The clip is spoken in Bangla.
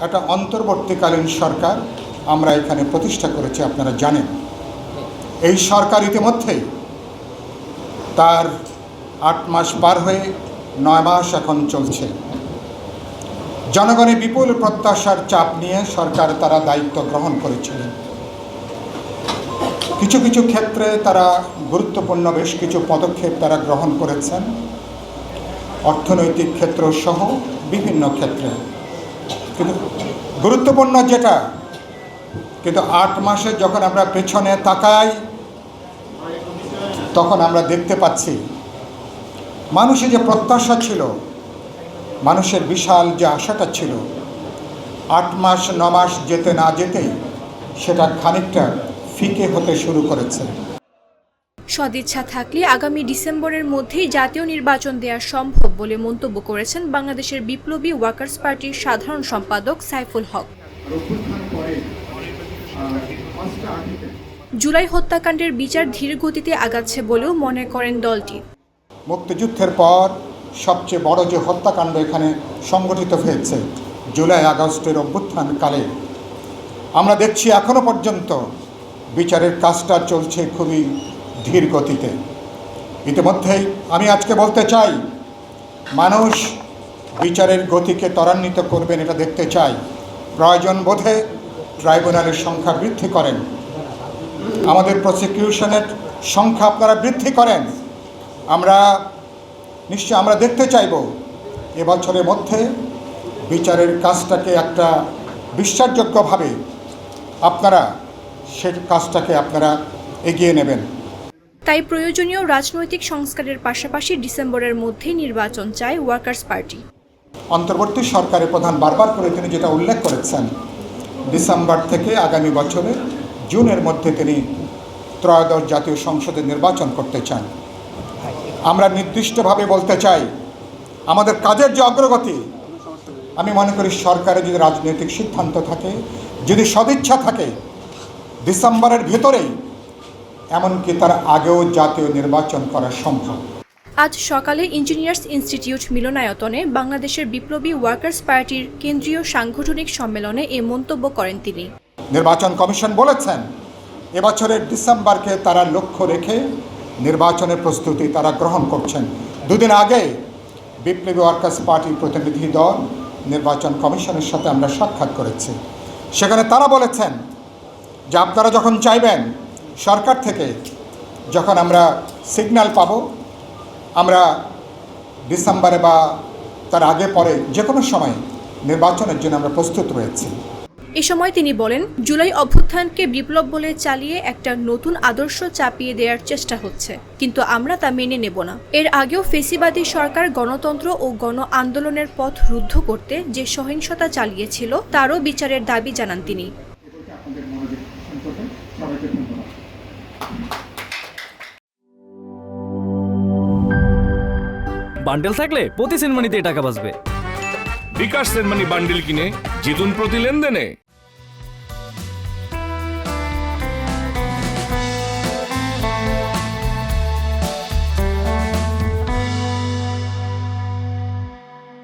একটা অন্তর্বর্তীকালীন সরকার আমরা এখানে প্রতিষ্ঠা করেছি, আপনারা জানেন। এই সরকার ইতিমধ্যেই তার 8 মাস পার হয়ে 9 মাস এখন চলছে। জনগণের বিপুল প্রত্যাশার চাপ নিয়ে সরকার তারা দায়িত্ব গ্রহণ করেছিলেন। কিছু কিছু ক্ষেত্রে তারা গুরুত্বপূর্ণ বেশ কিছু পদক্ষেপ তারা গ্রহণ করেছেন, অর্থনৈতিক ক্ষেত্র সহ বিভিন্ন ক্ষেত্রে। কিন্তু গুরুত্বপূর্ণ যেটা, কিন্তু 8 মাসে যখন আমরা পেছনে তাকাই তখন আমরা দেখতে পাচ্ছি মানুষের যে প্রত্যাশা ছিল, মানুষের বিশাল যে আশাটা ছিল, 8 মাস 9 মাস যেতে না যেতেই সেটা খানিকটা ফিকে হতে শুরু করেছে। সদিচ্ছা থাকলে আগামী ডিসেম্বরের মধ্যেই জাতীয় নির্বাচন দেওয়া সম্ভব বলে মন্তব্য করেছেন বাংলাদেশের বিপ্লবী ওয়ার্কার্স পার্টির সাধারণ সম্পাদক সাইফুল হক। জুলাই হত্যাকাণ্ডের বিচার ধীর গতিতে আগাচ্ছে বলেও মনে করেন দলটি। মুক্তিযুদ্ধের পর সবচেয়ে বড় যে হত্যাকাণ্ড এখানে সংগঠিত হয়েছে জুলাই আগস্টের অভ্যুত্থানকালে, আমরা দেখছি এখনো পর্যন্ত বিচারের কাজটা চলছে খুবই ধীর গতিতে। ইতিমধ্যেই আমি আজকে বলতে চাই, মানুষ বিচারের গতিকে ত্বরান্বিত করবেন এটা দেখতে চাই। প্রয়োজন বোধে ট্রাইব্যুনালের সংখ্যা বৃদ্ধি করেন, আমাদের প্রসিকিউশনের সংখ্যা আপনারা বৃদ্ধি করেন। আমরা দেখতে চাইব এবছরের মধ্যে বিচারের কাজটাকে একটা বিশ্বাসযোগ্যভাবে আপনারা সেই কাজটাকে আপনারা এগিয়ে নেবেন। তাই প্রয়োজনীয় রাজনৈতিক সংস্কারের পাশাপাশি ডিসেম্বরের মধ্যেই নির্বাচন চায় ওয়ার্কার্স পার্টি। অন্তর্বর্তী সরকারের প্রধান বারবার করে তিনি যেটা উল্লেখ করেছেন, ডিসেম্বর থেকে আগামী বছরের জুনের মধ্যে তিনি ত্রয়োদশ জাতীয় সংসদের নির্বাচন করতে চান। আমরা নির্দিষ্টভাবে বলতে চাই, আমাদের কাজের যে অগ্রগতি, আমি মনে করি সরকারের যদি রাজনৈতিক সিদ্ধান্ত থাকে, যদি সদিচ্ছা থাকে, ডিসেম্বরের ভেতরেই এমনকি তার আগেও জাতীয় নির্বাচন করা সম্ভব। আজ সকালে ইঞ্জিনিয়ার্স ইনস্টিটিউট মিলনায়তনে বাংলাদেশের বিপ্লবী ওয়ার্কার্স পার্টির কেন্দ্রীয় সাংগঠনিক সম্মেলনে এ মন্তব্য করেন তিনি। নির্বাচন কমিশন বলেছেন এবছরের ডিসেম্বরকে তারা লক্ষ্য রেখে নির্বাচনের প্রস্তুতি তারা গ্রহণ করছেন। দুদিন আগে বিপ্লবী ওয়ার্কার্স পার্টির প্রতিনিধি দল নির্বাচন কমিশনের সাথে আমরা সাক্ষাৎ করেছি। সেখানে তারা বলেছেন যে আপনারা যখন চাইবেন সরকার থেকে, যখন আমরা সিগন্যাল পাব, আমরা ডিসেম্বরে বা তার আগে পরে যে কোনো সময় নির্বাচনের জন্য আমরা প্রস্তুত রয়েছি। এ সময় তিনি বলেন, জুলাই অভ্যুত্থানকে বিপ্লব বলে চালিয়ে একটা নতুন আদর্শ চাপিয়ে দেওয়ার চেষ্টা হচ্ছে, কিন্তু আমরা তা মেনে নেব না। এর আগেও ফেসিবাদী সরকার গণতন্ত্র ও গণ আন্দোলনের পথ রুদ্ধ করতে যে সহিংসতা চালিয়েছিল তারও বিচারের দাবি জানান তিনি। বান্ডেল থাকলে প্রতি সেনমানিতে টাকা বাঁচবে। বিকাশ সেনমানি বান্ডেল কিনে জিতুন প্রতি লেনদেনে।